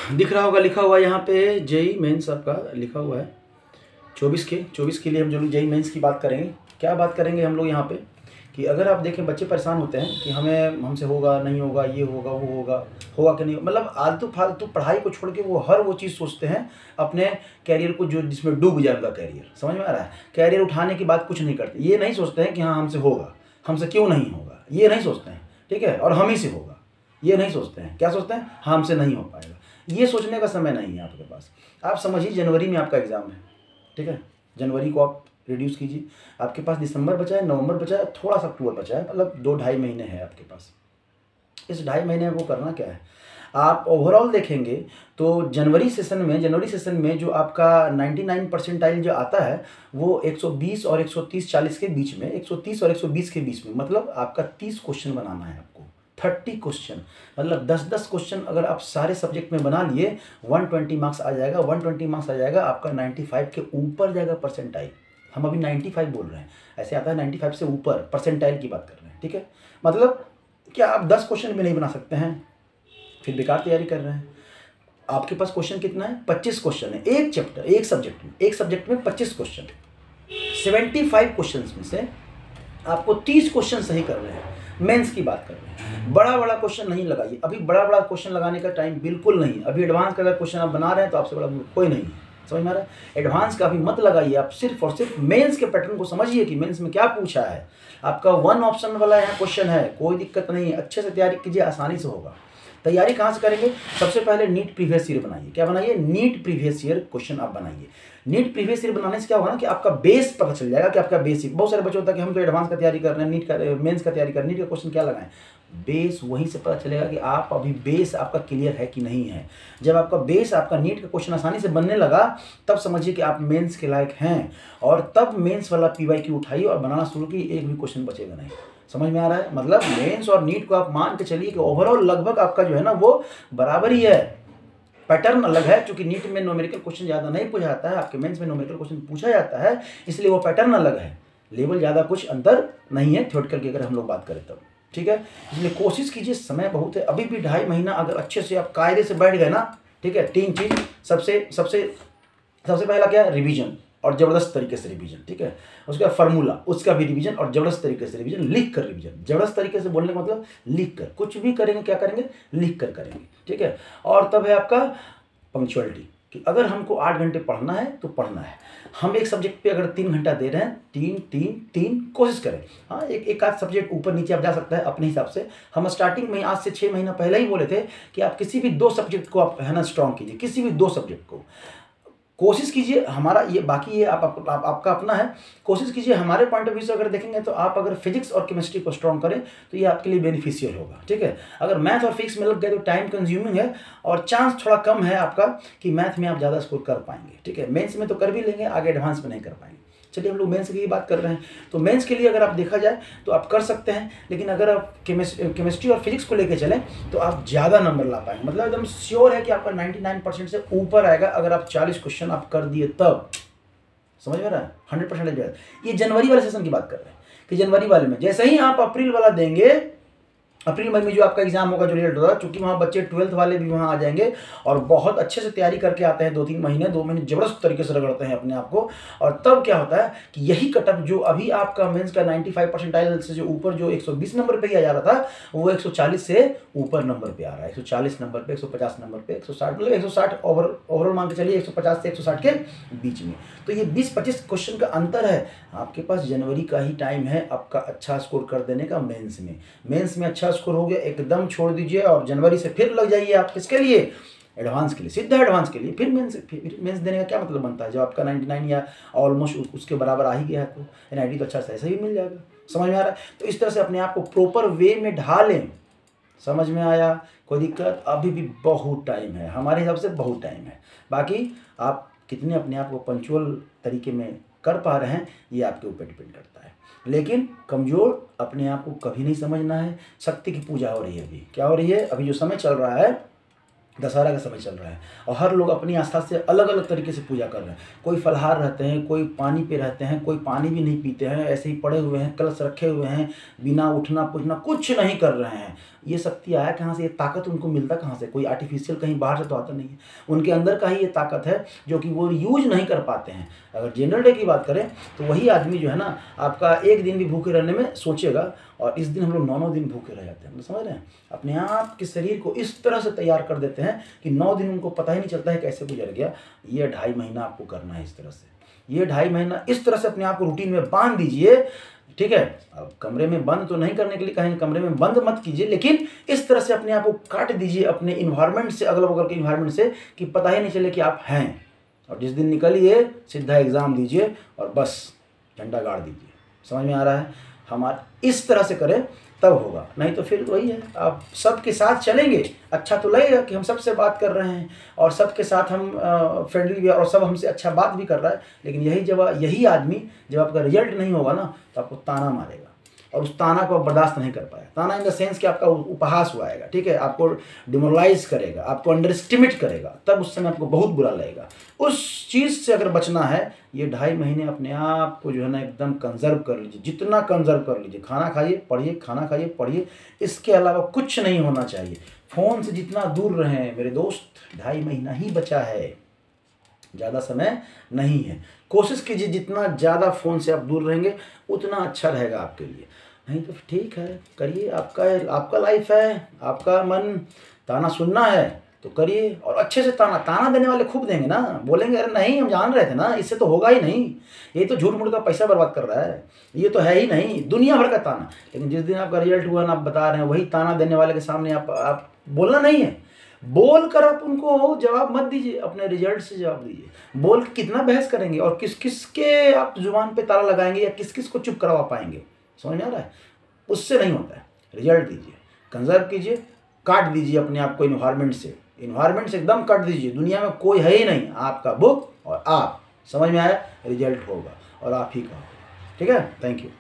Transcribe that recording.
दिख रहा होगा लिखा हुआ यहाँ पे जेई मेंस आपका लिखा हुआ है 24 के लिए हम जो जेई मेंस की बात करेंगे। क्या बात करेंगे हम लोग यहाँ पे कि अगर आप देखें बच्चे परेशान होते हैं कि हमसे होगा नहीं होगा, ये होगा वो होगा कि नहीं, मतलब आलतू फालतू पढ़ाई को छोड़ के वो हर वो चीज़ सोचते हैं अपने कैरियर को जो जिसमें डूब जाए उनका कैरियर। समझ में आ रहा है? कैरियर उठाने की बात कुछ नहीं करते, ये नहीं सोचते हैं कि हाँ हमसे होगा, हमसे क्यों नहीं होगा, ये नहीं सोचते हैं, ठीक है, और हम ही से होगा ये नहीं सोचते हैं। क्या सोचते हैं? हाँ हमसे नहीं हो पाएगा। ये सोचने का समय नहीं है आपके पास। आप समझिए जनवरी में आपका एग्ज़ाम है, ठीक है, जनवरी को आप रिड्यूस कीजिए, आपके पास दिसंबर बचा है, नवंबर बचा है, थोड़ा सा अक्टूबर बचा है, मतलब 2-2.5 महीने हैं आपके पास। इस 2.5 महीने में वो करना क्या है, आप ओवरऑल देखेंगे तो जनवरी सेशन में जो आपका 99 परसेंटाइल जो आता है वो 120 और 130-40 के बीच में, 130 और 120 के बीच में, मतलब आपका 30 क्वेश्चन बनाना है आपको, 30 क्वेश्चन, मतलब 10-10 क्वेश्चन अगर आप सारे सब्जेक्ट में बना लिए 120 मार्क्स आ जाएगा। 120 मार्क्स आ जाएगा आपका 95 के ऊपर जाएगा परसेंटाइल। हम अभी 95 बोल रहे हैं, ऐसे आता है 95 से ऊपर परसेंटाइल की बात कर रहे हैं, ठीक है। मतलब क्या आप 10 क्वेश्चन भी नहीं बना सकते हैं, फिर बेकार तैयारी कर रहे हैं। आपके पास क्वेश्चन कितना है? 25 क्वेश्चन है एक चैप्टर, एक सब्जेक्ट में 25 क्वेश्चन। 75 क्वेश्चन में से आपको 30 क्वेश्चन सही कर रहे हैं। मेंस की बात कर रहे हैं, बड़ा बड़ा क्वेश्चन नहीं लगाइए, अभी बड़ा बड़ा क्वेश्चन लगाने का टाइम बिल्कुल नहीं है। अभी एडवांस का अगर क्वेश्चन आप बना रहे हैं तो आपसे बड़ा कोई नहीं है। समझ में आ रहा है? एडवांस का अभी मत लगाइए, आप सिर्फ और सिर्फ मेंस के पैटर्न को समझिए कि मेंस में क्या पूछा है। आपका 1 ऑप्शन वाला यहाँ क्वेश्चन है, कोई दिक्कत नहीं है, अच्छे से तैयारी कीजिए, आसानी से होगा। तैयारी कहाँ से करेंगे? सबसे पहले नीट प्रीवियस ईयर बनाइए। क्या बनाइए? नीट प्रीवियस ईयर क्वेश्चन आप बनाइए। नीट प्रीवियस ईयर बनाने से क्या होगा ना कि आपका बेस पता चल जाएगा कि आपका बेसिक। बहुत सारे बच्चे होता है कि हम तो एडवांस का तैयारी कर रहे हैं, नीट का मेंस का तैयारी कर रहे हैं, नीट का क्वेश्चन क्या लगाएं। बेस वहीं से पता चलेगा कि आप अभी बेस आपका क्लियर है कि नहीं है। जब आपका बेस आपका नीट का क्वेश्चन आसानी से बनने लगा तब समझिए कि आप मेंस के लायक हैं, और तब मेंस वाला PYQ उठाइए और बनाना शुरू कीजिए, एक भी क्वेश्चन बचेगा नहीं। समझ में आ रहा है? मतलब मेंस और नीट को आप मान के चलिए कि ओवरऑल लगभग आपका जो है ना वो बराबर ही है। पैटर्न अलग है, क्योंकि नीट में न्यूमेरिकल क्वेश्चन ज़्यादा नहीं पूछा जाता है, आपके मेंस में न्यूमेरिकल क्वेश्चन पूछा जाता है, इसलिए वो पैटर्न अलग है। लेवल ज़्यादा कुछ अंतर नहीं है थ्योरेटिकल की अगर हम लोग बात करें तब, ठीक है। इसलिए कोशिश कीजिए, समय बहुत है, अभी भी 2.5 महीना अगर अच्छे से आप कायदे से बैठ गए ना, ठीक है। 3 चीज़, सबसे पहला क्या? रिवीजन, और ज़बरदस्त तरीके से रिवीजन, ठीक है। उसका फार्मूला, उसका भी रिवीजन, और ज़बरदस्त तरीके से रिवीजन, लिख कर रिवीजन। ज़बरदस्त तरीके से बोलने का मतलब लिख कर, कुछ भी करेंगे क्या करेंगे? लिख कर करेंगे, ठीक है। और तब है आपका पंक्चुअलिटी, कि अगर हमको 8 घंटे पढ़ना है तो पढ़ना है। हम एक सब्जेक्ट पे अगर 3 घंटा दे रहे हैं, 3 कोशिश करें। हाँ, एक आध सब्जेक्ट ऊपर नीचे आप जा सकता है अपने हिसाब से। हम स्टार्टिंग में आज से 6 महीना पहले ही बोले थे कि आप किसी भी 2 सब्जेक्ट को आप है ना स्ट्रॉन्ग कीजिए, किसी भी 2 सब्जेक्ट को कोशिश कीजिए। हमारा ये बाकी ये आपका अपना है, कोशिश कीजिए। हमारे पॉइंट ऑफ व्यू से अगर देखेंगे तो आप अगर फिजिक्स और केमिस्ट्री को स्ट्रॉन्ग करें तो ये आपके लिए बेनिफिशियल होगा, ठीक है। अगर मैथ और फिजिक्स में लग गए तो टाइम कंज्यूमिंग है और चांस थोड़ा कम है आपका कि मैथ में आप ज़्यादा स्कोर कर पाएंगे, ठीक है। मेंस में तो कर भी लेंगे, आगे एडवांस में नहीं कर पाएंगे। चलिए हम लोग मेंस की बात कर रहे हैं, तो मेंस के लिए अगर आप देखा जाए तो आप कर सकते हैं, लेकिन अगर आप केमिस्ट्री और फिजिक्स को लेकर चलें तो आप ज़्यादा नंबर ला पाएंगे। मतलब एकदम श्योर है कि आपका 99% से ऊपर आएगा अगर आप 40 क्वेश्चन आप कर दिए तब। समझ में आ रहा है? 100% ये जनवरी वाले सेशन की बात कर रहे हैं कि जनवरी वाले में जैसे ही आप अप्रैल वाला देंगे, अप्रैल मई में जो आपका एग्जाम होगा, जो रिजल्ट होगा, चूंकि वहाँ बच्चे 12th वाले भी वहाँ आ जाएंगे और बहुत अच्छे से तैयारी करके आते हैं, 2 महीने जबरदस्त तरीके से रगड़ते हैं अपने आप को। और तब क्या होता है कि यही कटअप जो अभी आपका मेंस का 95 परसेंटाइल से जो ऊपर जो 120 नंबर पे ही आ जा रहा था, वो 140 से ऊपर नंबर पे आ रहा है, 140 नंबर पे, 150 नंबर पे, 160, मतलब 160 ओवरऑल मान के चलिए 150 से 160 के बीच में। तो ये 20-25 क्वेश्चन का अंतर है। आपके पास जनवरी का ही टाइम है आपका अच्छा स्कोर कर देने का मेंस में अच्छा स्कोर हो गया एकदम छोड़ दीजिए और जनवरी से फिर लग जाइए आप किसके लिए? एडवांस के लिए, सीधा एडवांस के लिए। फिर मेंस देने का क्या मतलब बनता है? जब आपका 99 या ऑलमोस्ट उसके बराबर आ ही गया है तो NIT तो अच्छा से ऐसा ही मिल जाएगा। समझ में आ रहा है? तो इस तरह से अपने आप को प्रॉपर वे में ढालें। समझ में आया? कोई दिक्कत? अभी भी बहुत टाइम है, हमारे हिसाब से बहुत टाइम है। बाकी आप कितने अपने आप को पंक्चुअल तरीके में कर पा रहे हैं ये आपके ऊपर डिपेंड करता है। लेकिन कमज़ोर अपने आप को कभी नहीं समझना है। शक्ति की पूजा हो रही है अभी। क्या हो रही है? अभी जो समय चल रहा है, दशहरा का समय चल रहा है और हर लोग अपनी आस्था से अलग अलग तरीके से पूजा कर रहे हैं। कोई फलाहार रहते हैं, कोई पानी पे रहते हैं, कोई पानी भी नहीं पीते हैं, ऐसे ही पड़े हुए हैं, कलश रखे हुए हैं, बिना उठना पुछना कुछ नहीं कर रहे हैं। ये शक्ति आया कहाँ से, ये ताकत उनको मिलता कहाँ से, कोई आर्टिफिशियल कहीं बाहर से तो आता नहीं है, उनके अंदर का ही ये ताकत है जो कि वो यूज नहीं कर पाते हैं। अगर जनरल डे की बात करें तो वही आदमी जो है ना आपका एक दिन भी भूखे रहने में सोचेगा, और इस दिन हम लोग 9 दिन भूखे रह जाते हैं, समझ रहे हैं। अपने आप के शरीर को इस तरह से तैयार कर देते हैं कि 9 दिन उनको पता ही नहीं चलता है कैसे गुजर गया। ये 2.5 महीना आपको करना है इस तरह से, ये 2.5 महीना इस तरह से अपने आप को रूटीन में बांध दीजिए, ठीक है। अब कमरे में बंद तो नहीं करने के लिए कहेंगे, कमरे में बंद मत कीजिए, लेकिन इस तरह से अपने आप को काट दीजिए अपने इन्वायरमेंट से, अगल बगल के इन्वायरमेंट से, कि पता ही नहीं चले कि आप हैं। और जिस दिन निकलिए सीधा एग्ज़ाम दीजिए और बस झंडा गाड़ दीजिए। समझ में आ रहा है। हमारा इस तरह से करें तब होगा, नहीं तो फिर वही है, आप सबके साथ चलेंगे अच्छा तो लगेगा कि हम सबसे बात कर रहे हैं और सबके साथ हम फ्रेंडली भी, और सब हमसे अच्छा बात भी कर रहा है, लेकिन यही आदमी जब आपका रिजल्ट नहीं होगा ना तो आपको ताना मारेगा, और उस ताना को आप बर्दाश्त नहीं कर पाए। ताना इन द सेंस कि आपका उपहास हुआएगा, ठीक है, आपको डिमोरलाइज करेगा, आपको अंडर एस्टिमेट करेगा, तब उस समय आपको बहुत बुरा लगेगा। उस चीज़ से अगर बचना है, ये 2.5 महीने अपने आप को जो है ना एकदम कंजर्व कर लीजिए, जितना कंजर्व कर लीजिए। खाना खाइए, पढ़िए, खाना खाइए, पढ़िए, इसके अलावा कुछ नहीं होना चाहिए। फ़ोन से जितना दूर रहें मेरे दोस्त, 2.5 महीना ही बचा है, ज़्यादा समय नहीं है। कोशिश कीजिए जितना ज़्यादा फ़ोन से आप दूर रहेंगे उतना अच्छा रहेगा आपके लिए। नहीं तो ठीक है, करिए, आपका लाइफ है, आपका मन ताना सुनना है तो करिए, और अच्छे से ताना देने वाले खूब देंगे ना, बोलेंगे अरे नहीं हम जान रहे थे ना, इससे तो होगा ही नहीं, ये तो झूठ मूठ का पैसा बर्बाद कर रहा है, ये तो है ही नहीं, दुनिया भर का ताना। लेकिन जिस दिन आपका रिजल्ट हुआ ना, आप बता रहे हैं, वही ताना देने वाले के सामने आप बोलना नहीं है, बोल कर आप उनको जवाब मत दीजिए, अपने रिजल्ट से जवाब दीजिए। बोल के कितना बहस करेंगे और किस किस के आप जुबान पे ताला लगाएंगे या किस किस को चुप करवा पाएंगे, समझ में आ रहा है। उससे नहीं होता है। रिजल्ट दीजिए, कंजर्व कीजिए, काट दीजिए अपने आप को इन्वायरमेंट से एकदम काट दीजिए। दुनिया में कोई है ही नहीं, आपका बुक और आप, समझ में आया, रिजल्ट होगा और आप ही का होगा। ठीक है, थैंक यू।